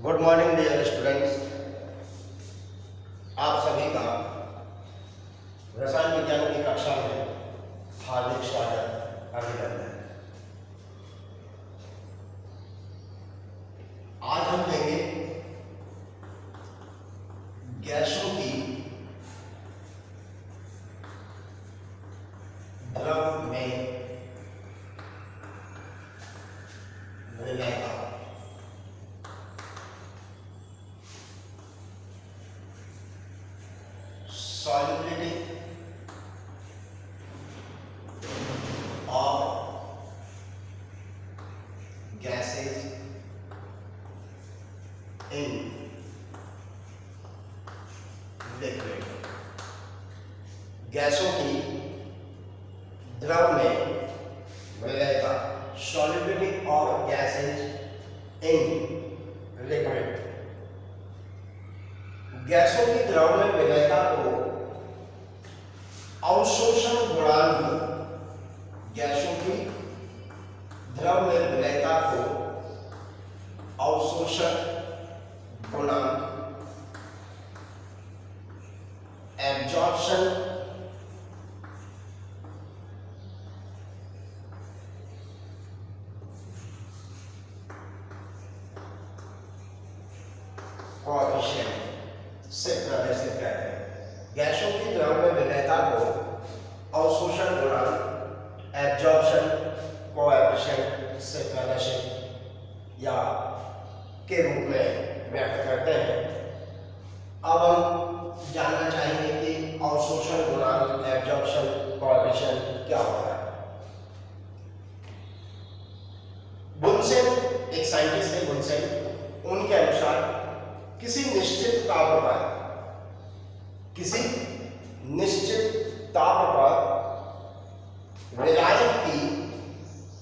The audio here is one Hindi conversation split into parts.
Good morning dear students. आप सभी का रसायन विज्ञान की कक्षा में हार्दिक स्वागत, अभिनंदन। आज हम लेंगे गैसों की द्रव में विलयता। Solubility of gases in liquid। गैसों की द्रव में विलयता। Solubility of gases in liquid। गैसों की द्रव में विलयता को अवशोषण गुणांक, गैसों की द्रव में विलयता को अवशोषण गुणांक, एब्जॉर्प्शन कोएफिशिएंट से प्रदर्शित करते हैं। गैसों की द्रव में विलयता को अवशोषण गुणांक, एब्जॉर्प्शन कोएफिशिएंट से प्रदर्शित या के रूप में व्यक्त करते हैं। अब हम जानना चाहेंगे कि अवशोषण गुणांक, एब्जॉर्प्शन कोएफिशिएंट क्या होता है। बुनसेन, एक साइंटिस्ट थे बुनसेन, उनके अनुसार किसी निश्चित ताप पर विलायक की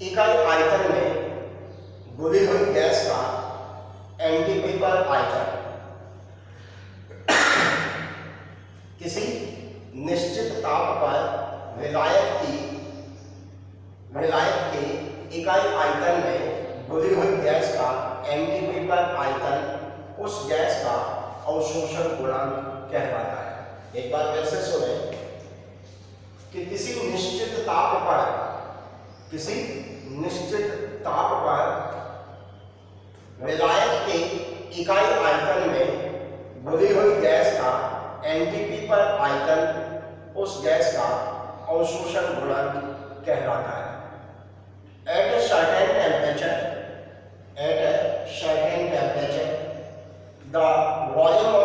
इकाई आयतन में घुली हुई गैस का एनटीपी पर आयतन, किसी निश्चित ताप पर विलायक के इकाई आयतन में घुली हुई गैस का एनटीपी पर आयतन उस गैस का अवशोषण गुणांक कहलाता है। एक बार फिर से सुने कि किसी निश्चित ताप पर विलायक के इकाई आयतन में घुली हुई गैस का एनटीपी पर आयतन उस गैस का अवशोषण गुणांक कहलाता है। At a certain temperature, the volume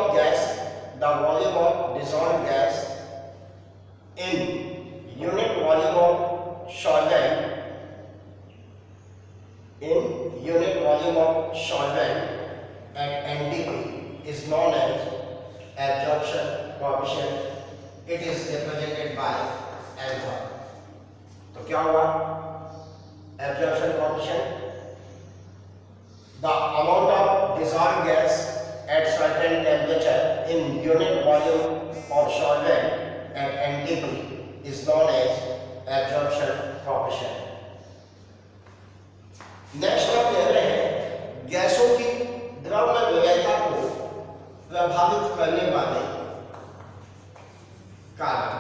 of dissolved gas in unit volume of solvent at NTP is known as absorption coefficient. It is represented by alpha. तो क्या हुआ? Absorption coefficient, the amount of dissolved gas at certain temperature in unit volume of solvent at NTP is known as absorption coefficient. Next हम कह रहे हैं गैसों की द्रव में विलयता को प्रभावित करने वाले कारक,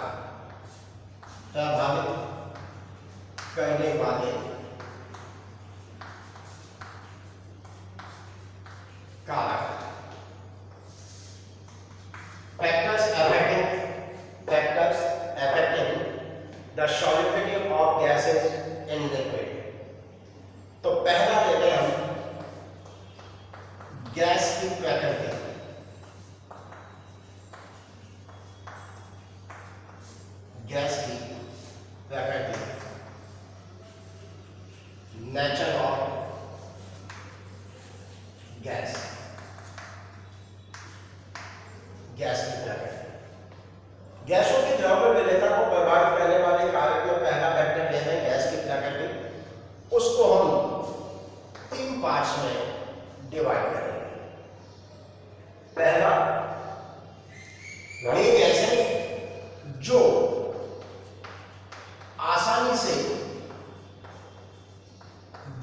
factors affecting the solubility of gases in liquid। तो पहला लेते हैं हम गैस की प्रकृति। नेचर ऑफ गैस की प्रकृति। गैसों की द्रव में विलयता को प्रभावित करने वाले कारक में पहला फैक्टर लेते हैं गैस की प्रकृति। उसको हम 3 पार्ट्स में डिवाइड करेंगे। पहला, वे गैसें जो आसानी से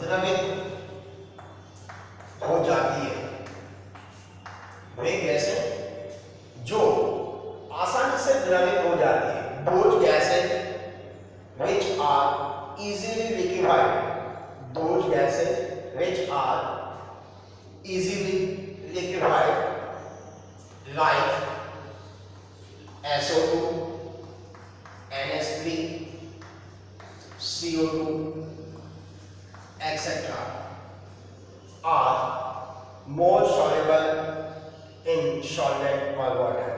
द्रवित हो जाती है वे गैसें जो आसानी से द्रवित हो जाती है, those gases which are easily liquefied, those gases which are easily liquefied like SO2, NH3, CO2, etc. are more soluble in solvent or water.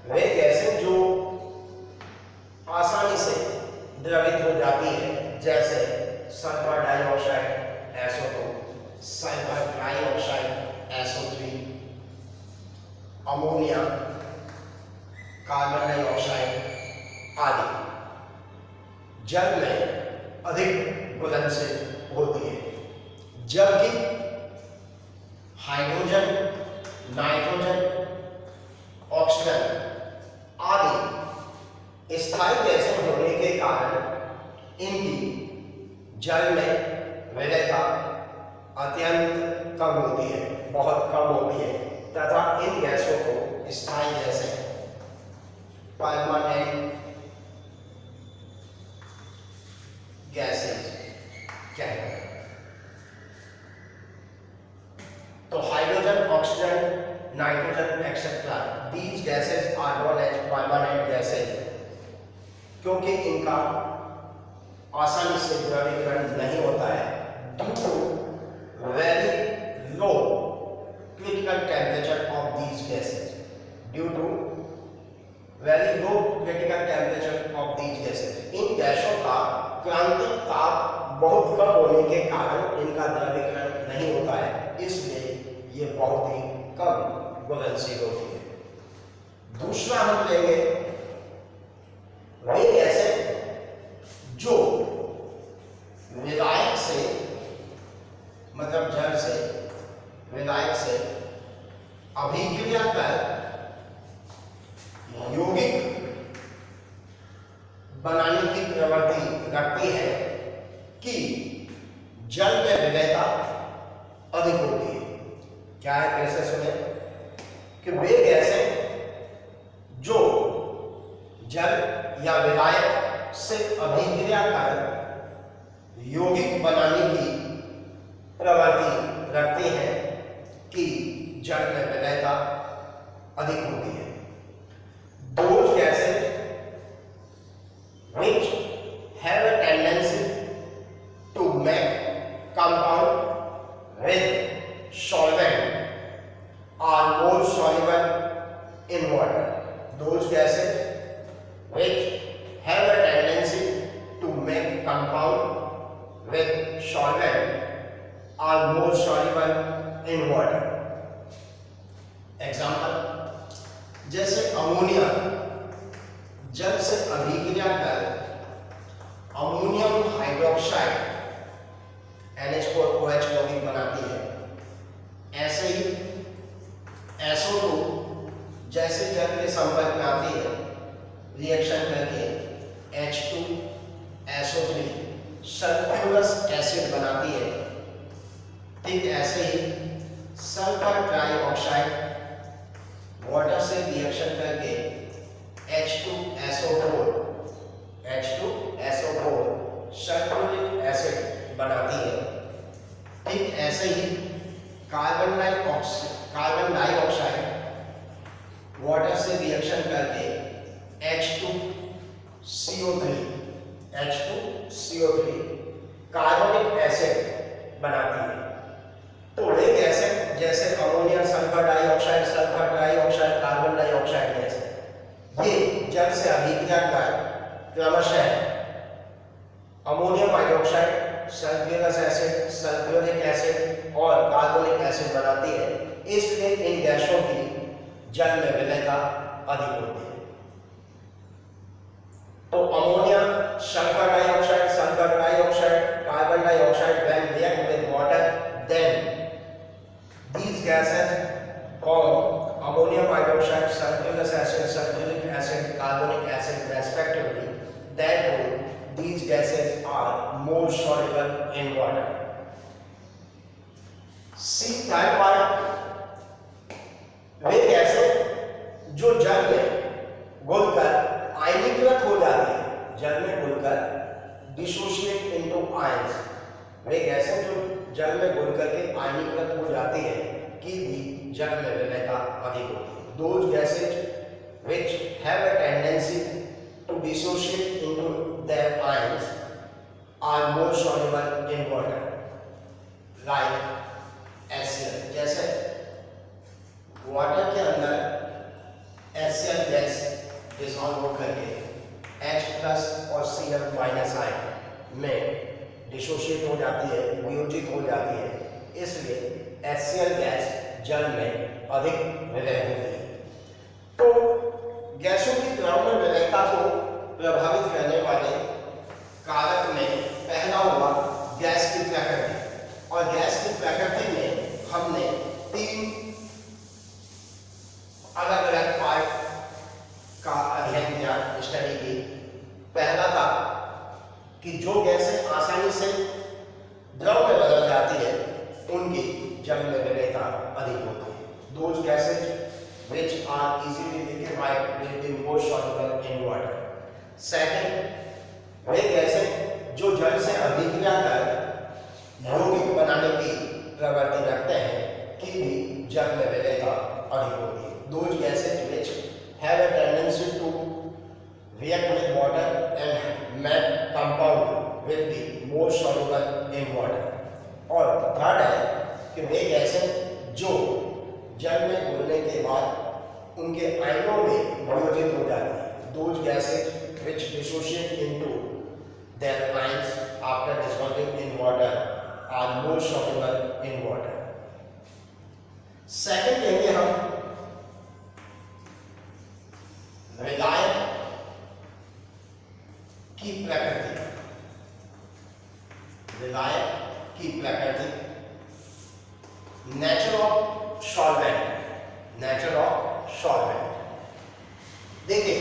वे गैसें जो आसानी से द्रवित हो जाती है, जैसे sulphur dioxide SO2, sulphur trioxide SO3, ammonia, carbon dioxide आदि जल में अधिक घुलनशील होती है, जबकि हाइड्रोजन, नाइट्रोजन, ऑक्सीजन आदि स्थायी गैसें होने के कारण इनकी जल में विलेयता अत्यंत कम होती है, बहुत कम होती है, तथा इन गैसों को स्थायी गैसें परमानेंट गैसेस कहते हैं। तो hydrogen, oxygen, nitrogen etcetera, these gases are known as permanent gases, क्योंकि इनका आसानी से द्रवीकरण नहीं होता है due to very low critical temperature of these gases, due to very low critical temperature of these gases. इन गैसों का क्रांतिक ताप बहुत कम होने के कारण इनका द्रवीकरण नहीं होता है, इसलिए ये बहुत ही कम घुलनशील होती है। दूसरा हम लेंगे वे गैसें जो विलायक से, मतलब जल से, विलायक से अभिक्रिया कर यौगिक बनाने की प्रवृत्ति रखती है कि जल में विलेयता अधिक होती है। क्या है, कैसे सुने कि वे गैसें जो जल या विलायक से अभिक्रिया कर यौगिक बनाने की प्रवृत्ति रखती हैं कि जल में विलेयता अधिक होती है। Those gases which have a tendency to make compound with solvent are more soluble in water. Those gases which have a tendency to make compound with solvent are more soluble in water. Example, जैसे अमोनिया जल से अभिक्रिया कर अमोनियम हाइड्रोक्साइड NH4OH यौगिक बनाती है, ऐसे ही SO2 जैसे जल के संपर्क में आती है, रिएक्शन करके H2SO3 सल्फ्यूरस एसिड बनाती है, ठीक ऐसे ही सल्फर ट्राइऑक्साइड वाटर से रिएक्शन करके H2SO4 सल्फ्यूरिक एसिड बनाती है, ठीक ऐसे ही कार्बन डाइऑक्साइड वाटर से रिएक्शन करके H2CO3 कार्बोनिक एसिड बनाती है। तो वे गैसें जैसे ammonia, sulphur dioxide, carbon dioxide gas, ये जल से अभिक्रिया कर क्रमशः ammonium hydroxide, sulphurous acid, sulphuric acid और कार्बोनिक एसिड बनाती है, इसलिए इन गैसों की जल में विलेयता अधिक होती है। तो ammonia, sulphur trioxide, carbon dioxide when react with water, then these gases form ammonium hydroxide, sulfurous acid, sulfuric acid, carbonic acid respectively. Therefore, these gases are more soluble in water. See third part, जो जल में घुलकर आयनीकृत हो जाती है, जल में घुलकर डिसोशिएट इनटू आयंस, वे गैसें जो जल में घुलकर के आयनीकृत हो जाती है कि भी जल में विलेयता अधिक होती है। Those gases which have a tendency to dissociate into their ions are more soluble in water, like HCl। जैसे वाटर के अंदर HCl गैस डिसॉल्व होकर के H प्लस और Cl माइनस आयन में डिसोशिएट हो जाती है, वियोजित हो जाती है, इसलिए HCl गैस जल में अधिक विलय होती है। तो गैसों की द्रव्य विलयता को प्रभावित करने वाले कारक में पहला हुआ गैस की प्रकृति, और गैस की प्रकृति में हमने 3 अलग अलग पार्ट का अध्ययन किया, स्टडी की। पहला था कि जो गैसें आसानी से द्रव में बदल जाती है उनकी जल में विलेयता अधिक होती है। Those gases which are easily liquefied will be more soluble in water। Second, वे गैसें जो जल से अभिक्रिया कर यौगिक बनाने की प्रवृत्ति रखते हैं कि भी जल में विलेयता अधिक होती है। Those gases which have a tendency to react with water and make compound will be more soluble in water। और थर्ड है कि वे गैसें जो जल में घुलने के बाद उनके आयनों में वियोजित हो जाती है। Those gases which dissociate into their ions after dissolving in water are more soluble in water। Second लेंगे हम विलायक की प्रकृति। विलायक की प्रकृति, nature of solvent. Nature of solvent देखिए,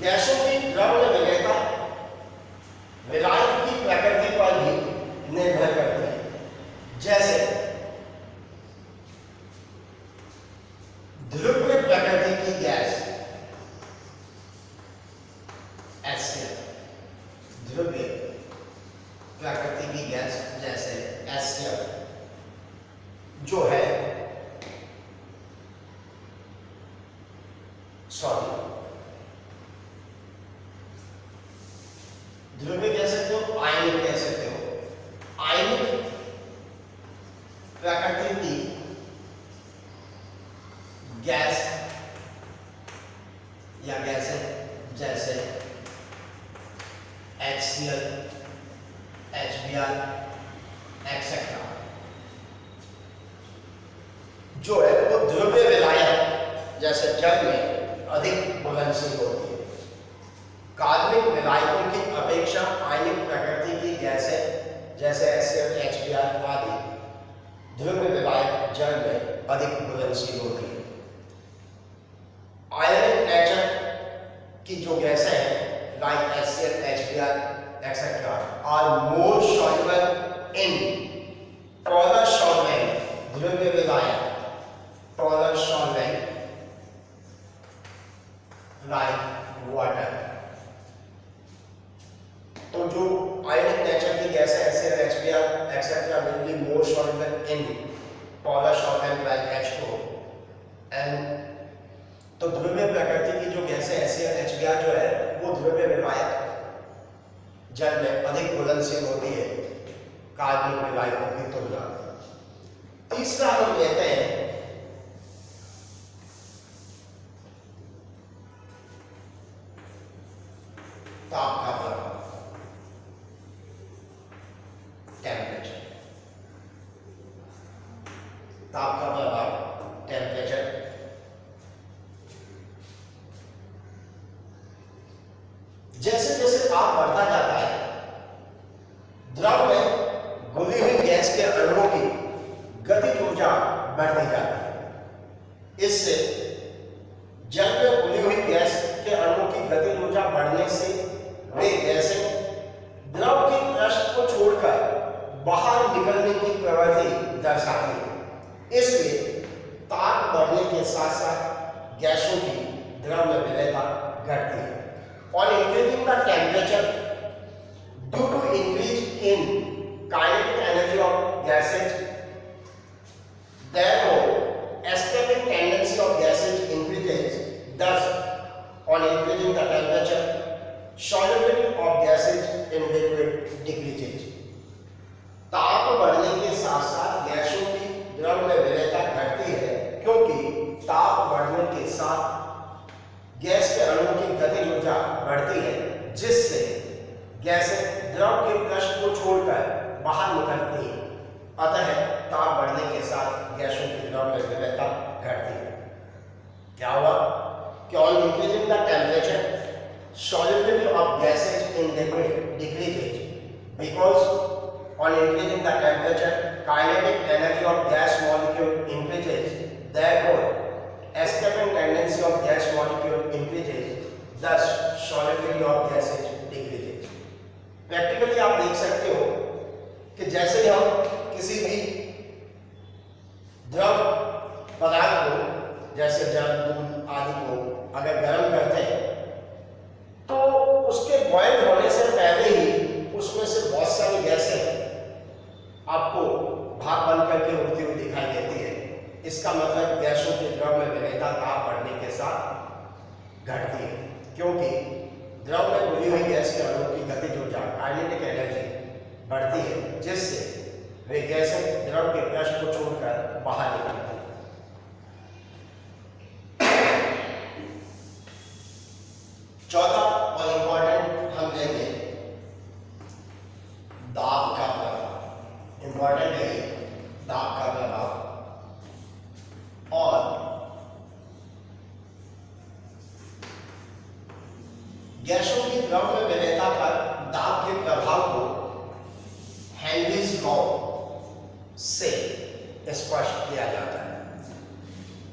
गैसों की द्रव्य विलेयता विलायक की प्रकृति पर भी निर्भर करती है। जैसे ध्रुवीय प्रकृति की गैस HCl, ध्रुवीय प्रकृति की गैस जैसे HCl जो है ध्रुवीय कह सकते हो, आयनिक कह सकते हो। आयनिक प्रकृति की गैस या गैसें जैसे HCl, HBr एक्सेट्रा जो है वो ध्रुवीय विलायक जैसे जल में अधिक घुलनशील होती है। कार्बनिक विलायकों की अपेक्षा आयनिक प्रकृति की गैसें जैसे HCl, HBr आदि ध्रुवीय विलायक जल में अधिक घुलनशील होती है। आयनिक नेचर की जो गैसें हैं like HCl, HBr etcetera are more soluble in polar solvent. ध्रुवीय विलायक पोलर सॉल्वेंट लाइक वाटर। तो जो आयनिक नेचर की गैसें HCl, HBr etcetera will be more soluble in polar solvent like H2 and तो ध्रुवीय प्रकृति की जो गैसें HCl, HBr जो है वो ध्रुवीय विलायक जल में अधिक घुलनशील होती है कार्बनिक विलायकों की तुलना में। तीसरा हम लेते हैं ताप का प्रभाव, टेम्परेचर। ताप का प्रभाव, टेम्परेचर। जैसे जैसे ताप बढ़ता जाता है द्रव में घुली हुई गैस के अणुओं की गतिज ऊर्जा बढ़ती जाती है। इससे जल में घुली हुई गैस के अणुओं की गतिज ऊर्जा बढ़ने से वे गैसें द्रव के पृष्ठ को छोड़कर बाहर निकलने की प्रवृत्ति दर्शाती है। इसलिए ताप बढ़ने के साथ साथ गैसों की द्रव में विलेयता घटती है। On increasing the temperature due to increase in kinetic energy of gases, therefore escaping tendency of gases increases. Thus, on increasing the temperature, solubility of gases in liquid decreases. ताप बढ़ने के साथ साथ गैसों की द्रव में विलेयता घटती है, क्योंकि ताप बढ़ने के साथ गैस के अणुओं की गतिज ऊर्जा बढ़ती है, जिससे गैसें द्रव के पृष्ठ को छोड़कर बाहर निकलती हैं। अतः ताप बढ़ने के साथ गैसों की द्रव में विलेयता घटती है। क्या हुआ कि on increasing the temperature solubility of gases in liquid decreases, because on increasing the temperature kinetic energy of gas molecule increases, therefore escaping tendency of gas molecule increases, thus solubility of gases decreases. Practically आप देख सकते हो कि जैसे हम किसी भी द्रव पदार्थ को, जैसे जल, दूध आदि को अगर गर्म करते हैं तो उसके बॉयल होने से पहले ही उसमें से बहुत सारी गैसें आपको भाप बन करके उड़ती हुई दिखाई देती है। इसका मतलब गैसों के द्रव में विलेयता ताप बढ़ने के साथ घटती है, क्योंकि द्रव में घुली हुई गैस के अणुओं की गतिज ऊर्जा काइनेटिक एनर्जी बढ़ती है, जिससे वे गैसें द्रव के पृष्ठ को छोड़कर बाहर निकलती हैं। चौथा और इम्पोर्टेंट हम लेंगे दाब का प्रभाव। इम्पोर्टेंट है दाब का प्रभाव, और गैसों की द्रव में विलेयता पर दाब के प्रभाव को हेनरीज लॉ से स्पष्ट किया जाता है।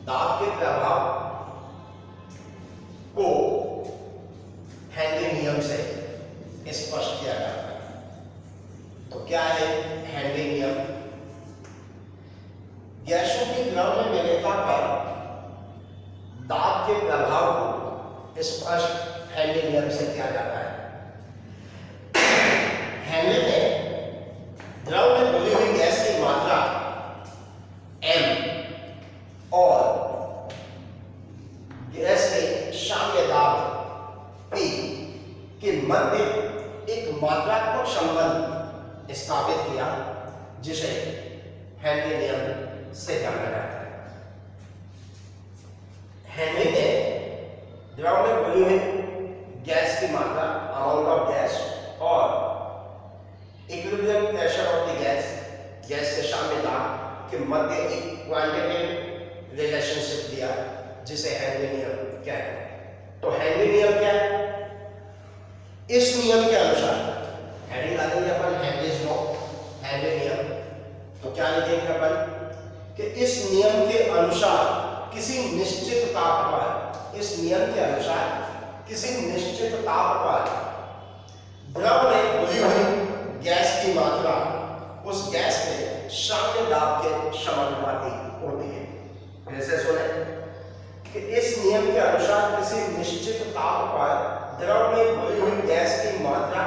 दाब के प्रभाव को हेनरी नियम से स्पष्ट किया जाता है। तो क्या है हेनरी नियम? गैसों की द्रव में विलेयता पर दाब के प्रभाव को स्पष्ट हेनरी नियम से किया जाता है। हेनरी ने द्रव में घुली हुई गैस की मात्रा m और गैस के साम्य दाब P के मध्य एक मात्रात्मक संबंध स्थापित किया, जिसे हेनरी नियम से जाना जाता है। हेनरी ने द्रव में घुली हुई गैस की मात्रा, अमाउंट ऑफ गैस, और equilibrium pressure of the gas के साम्य दाब के मध्य एक क्वांटिटेटिव रिलेशनशिप दिया, जिसे हेनरी नियम कहते हैं। तो हेनरी नियम क्या है? इस नियम के अनुसार हेडिंग डालेंगे अपन हेनरीज लॉ, हेनरी नियम। तो क्या लिखेंगे अपन कि इस नियम के अनुसार किसी निश्चित ताप पर, इस नियम के अनुसार किसी निश्चित ताप पर द्रव में घुली हुई गैस की मात्रा उस गैस के साम्य दाब के समानुपाती होती है। फिर से सुने कि इस नियम के अनुसार किसी निश्चित ताप पर द्रव में घुली हुई गैस की मात्रा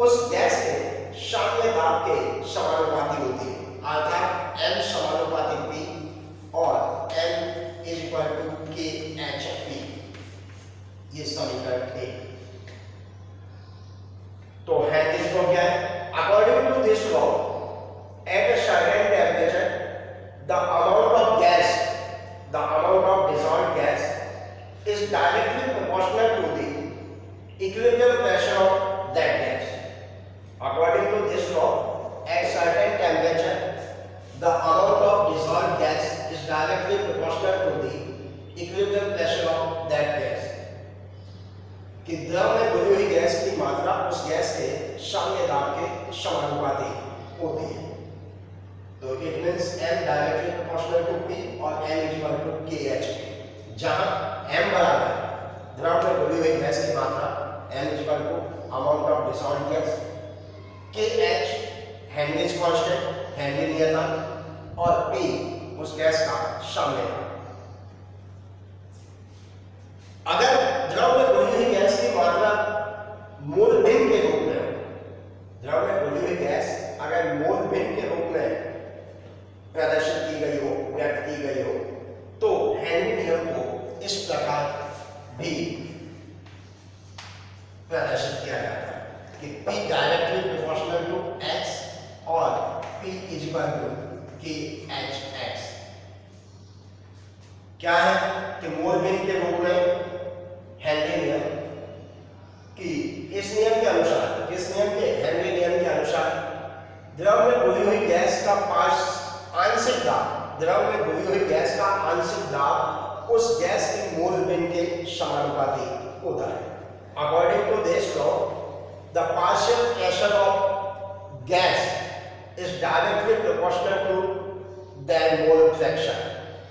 उस गैस के साम्य दाब के समानुपाती होती है, अर्थात m समानुपाती P और n is equal to KHP। ये समीकरण 1। तो हेनरीज लॉ क्या है? According to this law, at a certain temperature the amount of gas, the amount of dissolved gas is directly proportional to the equilibrium pressure of that gas. According to this law, at certain temperature, the amount of dissolved gas is directly proportional to the equilibrium pressure of that gas. कि द्रव में घुली हुई गैस की मात्रा उस गैस के साम्य दाब के समानुपाती होती है। तो it means m directly proportional to P और n equal to KHP, जहां m बराबर द्रव में घुली हुई गैस की मात्रा, n equal to amount of dissolved gas, KH Henrys constant, Henry नियतांक, और P उस गैस का साम्य दाब। अगर द्रव में घुली हुई गैस की मात्रा मोल भिन्न के रूप में, द्रव में घुली हुई गैस अगर मोल भिन्न के रूप में प्रदर्शित की गई हो, व्यक्त की गई हो, तो हेनरी नियम को इस प्रकार भी प्रदर्शित किया जाता है कि P directly proportional to X और P is equal to KHX। क्या है कि मोल भिन्न के रूप में हेनरी नियम कि इस नियम के अनुसार, किस नियम के? हेनरी नियम के अनुसार द्रव में घुली हुई गैस का आंशिक दाब, द्रव में घुली हुई गैस का आंशिक दाब उस गैस के मोल भिन्न के समानुपाती होता है। According to this law, the partial pressure of gas is directly proportional to their mole fraction.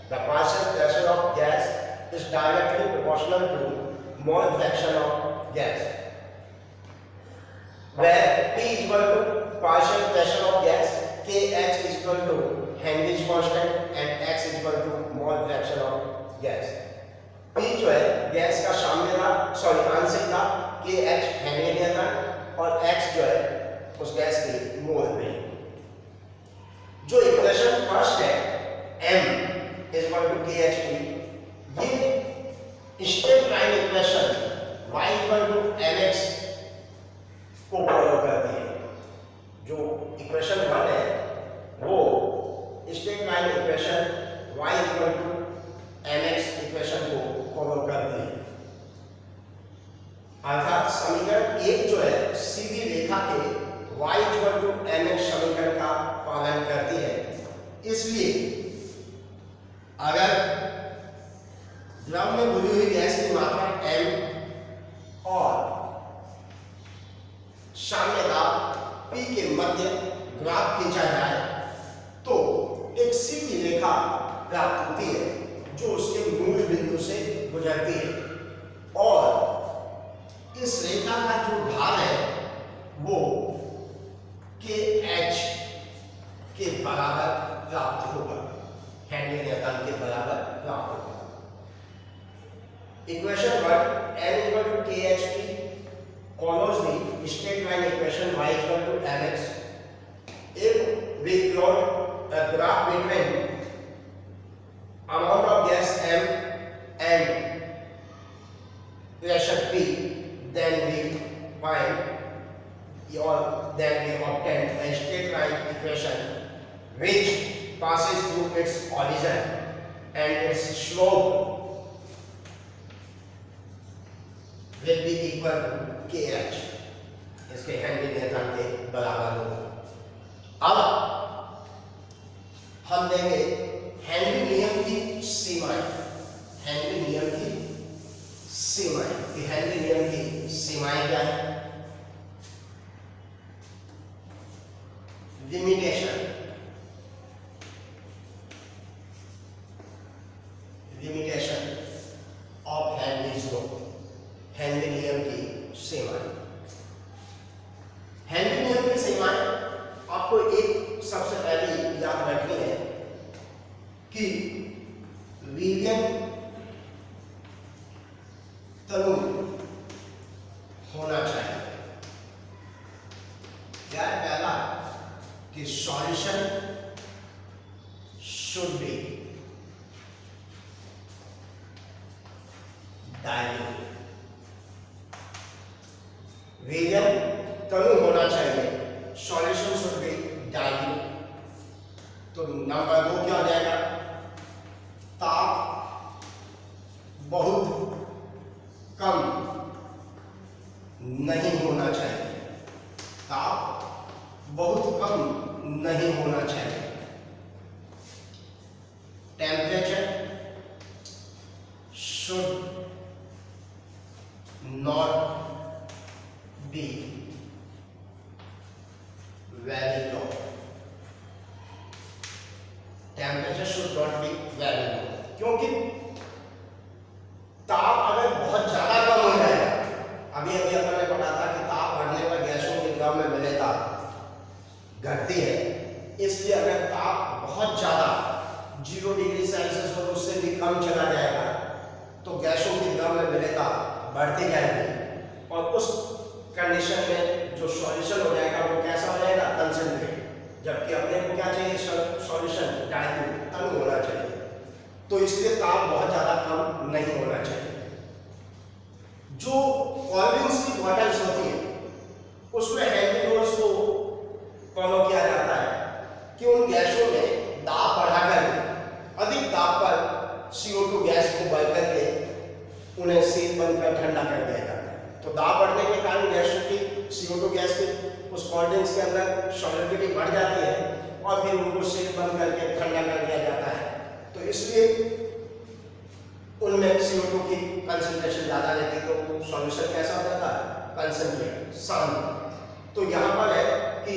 The partial pressure of gas is directly proportional to mole fraction of gas, where P is equal to partial pressure of gas, KH is equal to Henry's constant and X is equal to mole fraction of gas. P जो है गैस का साम्य दाब, सॉरी आंशिक दाब, KH हेनरी नियतांक और X जो है उस गैस की मोल में। जो इक्वेशन फर्स्ट है m is equal to KHP, ये straight line equation y equal to mx को फॉलो करती है। जो इक्वेशन 1 है वो straight line equation y equal to mx equation को फॉलो करती है। अर्थात समीकरण 1 जो है सीधी रेखा के y इक्वल टू mx समीकरण का पालन करती है। इसलिए अगर द्रव में घुली हुई गैस की मात्रा m और साम्य दाब P के मध्य ग्राफ खींचा जाए तो एक सीधी रेखा प्राप्त होती है जो उसके मूल बिंदु से गुजरती है, और इस रेखा का जो ढाल है वो KH के बराबर प्राप्त होगा, हेनरी नियतांक के बराबर प्राप्त होगा। Equation 1 m equal to KHP follows the straight line equation y equal to mx. If we plot a graph between amount of gas m and pressure P, then we find or then we obtain a straight line equation which passes through its origin and its slope will be equal to KH, इसके हेनरी नियतांक के बराबर होगा। अब हम देंगे हेनरी नियम की सीमाएं, हेनरी नियम की सीमाएं, कि हेनरी नियम की सीमाएं क्या है? Limitation, limitation of Henry's law, Henry नियम की सीमाएं। हेनरी नियम की सीमाएं आपको एक सबसे पहले याद रखनी है कि विलयन तनु होना चाहिए। क्या है पहला? कि सॉल्यूशन शुड बी डाइल्यूट, विलयन तनु होना चाहिए, सॉल्यूशन शुड बी डाइल्यूट। तो नंबर 2 क्या हो जाएगा? ताप बहुत कम नहीं होना चाहिए, ताप बहुत कम नहीं होना चाहिए। Temperature should not be very low, temperature should not be very low, क्योंकि ताप अगर बहुत ज्यादा कम हो जाएगा, अभी अभी अपन ने पढ़ा था कि ताप बढ़ने पर गैसों के द्रव में विलेयता घटती है। इसलिए अगर ताप बहुत ज्यादा 0 डिग्री सेल्सियस और उससे भी कम चला जाएगा तो गैसों के द्रव द्रव में विलेयता बढ़ती जाएगी और उस कंडीशन में जो सॉल्यूशन हो जाएगा वो कैसा हो जाएगा, कंसंट्रेट। जबकि अपने को क्या चाहिए, सॉल्यूशन डाइल्यूट, तनु होना चाहिए। तो इसलिए ताप बहुत ज़्यादा कम नहीं होना चाहिए। जो कोल्ड ड्रिंक्स की बॉटल्स होती है उसमें हेल्दी डोज को फॉलो किया जाता है कि उन गैसों में दाब बढ़ाकर अधिक दाब पर CO2 गैस को बल करके उन्हें सील बंद कर ठंडा कर दिया जाता है। तो दाब बढ़ने के कारण गैसों की CO2 गैस की उस कोल्ड ड्रिंक्स के अंदर सॉलिबिलिटी बढ़ जाती है और फिर उनको सील बंद करके ठंडा कर दिया जाता है। तो इसलिए उनमें CO2 की कंसंट्रेशन ज़्यादा रहती है, तो सॉल्यूशन कैसा हो जाता है, कंसंट्रेट, शांत। तो यहाँ पर है कि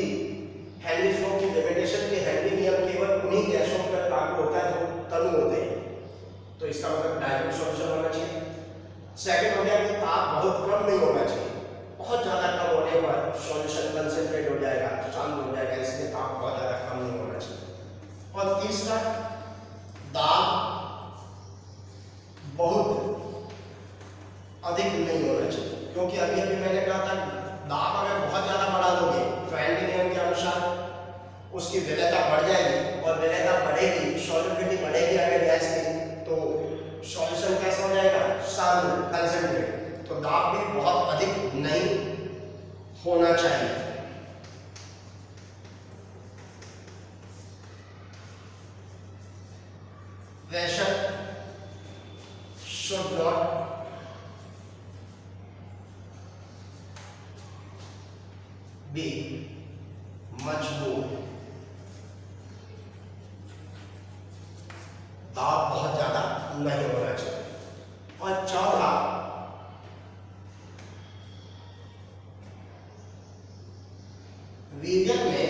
हेनरी फ्लो की लिमिटेशन के हेनरी नियम केवल उन्हीं गैसों पर लागू होता है जो तनु होते हैं। तो इसका मतलब डाइल्यूट सॉल्यूशन होना चाहिए। सेकंड हो गया कि ताप बहुत कम नहीं होना चाहिए। बहुत ज़्यादा कम होने पर सॉल्यूशन कंसंट्रेट हो जाएगा, शांत हो जाएगा, इसलिए ताप बहुत ज़्यादा कम नहीं होना चाहिए। और तीसरा, दाब बहुत अधिक नहीं होना चाहिए, क्योंकि अभी अभी मैंने कहा था दाब अगर बहुत ज़्यादा बढ़ा दोगे तो हेनरी नियम के अनुसार उसकी विलेयता बढ़ जाएगी और विलेयता बढ़ेगी, सॉल्युबिलिटी बढ़ेगी अगर गैस की, तो सॉल्यूशन कैसा हो जाएगा, शांत, कंसंट्रेट। तो दाब भी बहुत अधिक नहीं होना चाहिए। Pressure should not be much more। दाब बहुत ज्यादा नहीं होना चाहिए। और चौथा, वीगन में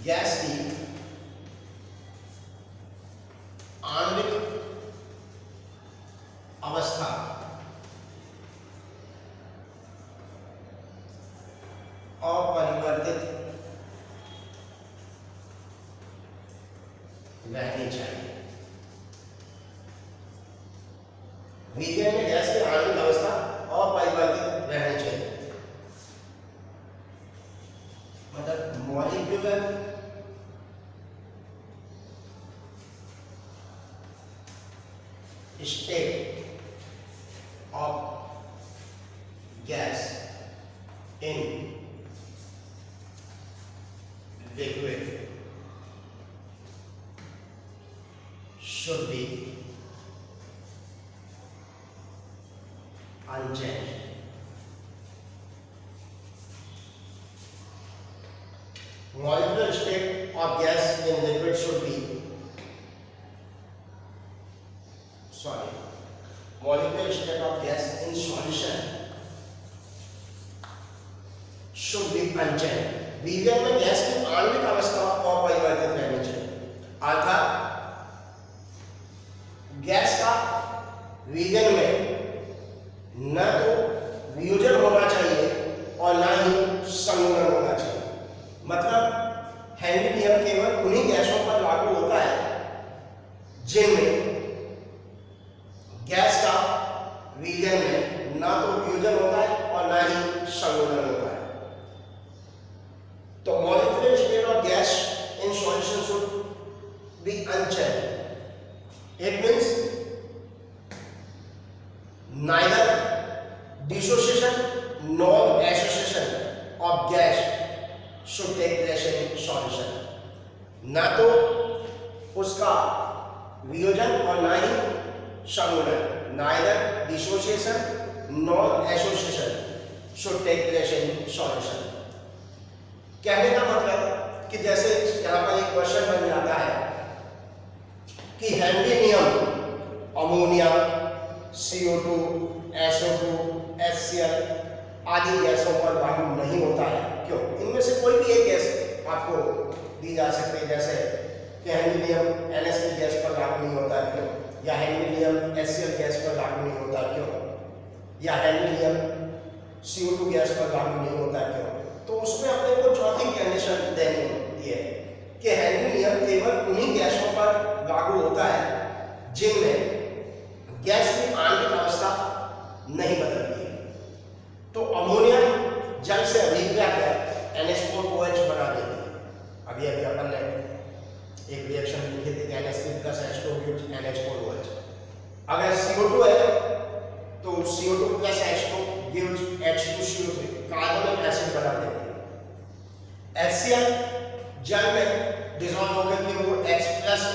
गैस की आणविक अवस्था अपरिवर्तित रहनी चाहिए। वीगन में गैस की आणविक अवस्था अपरिवर्तित रहनी चाहिए, मतलब molecular state of gas in liquid should be unchanged। Molecular state of gas in liquid should be molecular state of gas in solution should be unchanged। Vegan में गैस की आणविक अवस्था अपरिवर्तित रहनी चाहिए, अर्थात गैस का वीगन में न तो वियोजन होना चाहिए और न ही संघनन होना चाहिए। मतलब हेनरी नियम केवल उन्हीं गैसों पर लागू होता है जिनमें गैस का वीगन में ना तो वियोजन होता है और ना ही संघनन होता है। तो molecular state of gas in solution should be unchanged. It means neither dissociation nor association of gas should take place in solution. ना तो उसका वियोजन और ना ही संघनन, neither dissociation nor association should take place in solution। कहने का मतलब कि जैसे यहाँ पर एक क्वेश्चन बन जाता है कि हेनरी नियम अमोनिया, CO2, SO2, HCl आदि गैसों पर लागू नहीं होता है, क्यों? इनमें से कोई भी एक गैस आपको दी जा सकती है, जैसे कि हेनरी नियम NH गैस पर लागू नहीं होता है, क्यों? या हेनरी नियम HCl गैस पर लागू नहीं होता, क्यों? या हेनरी नियम CO2 गैस पर लागू नहीं होता, क्यों? तो उसमें अपने को चौथी कंडीशन देनी होती है कि हेनरी नियम केवल उन्हीं गैसों पर लागू होता है जिनमें गैस की आणविक अवस्था नहीं बदलती है। तो अमोनिया जल से अभिक्रिया कर NH4OH बना देती है। अभी अभी अपन ने एक रिएक्शन लिखी थी NH3 + H2 gives NH4OH। अगर CO2 है तो CO2 + H2 gives H2CO3, कार्बनिक एसिड बना देती है। HCl जल में डिसॉल्व होकर के वो H+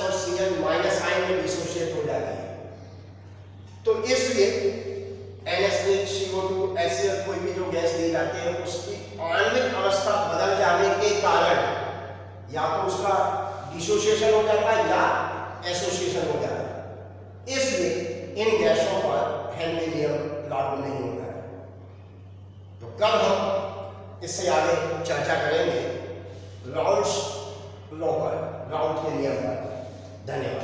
और Cl- आयन में डिसोशिएट हो जाती है। तो इसलिए NH3, CO2, HCl कोई भी जो गैस दी जाती है उसकी आणविक अवस्था बदल जाने के कारण या तो उसका डिसोसिएशन हो जाता है या एसोसिएशन हो जाता है। इसलिए इन गैसों पर हेनरी नियम लागू नहीं होता है। तो कल हम इससे आगे चर्चा करेंगे राउल्ट्स लॉ पर, राउल्ट के नियम पर। धन्यवाद।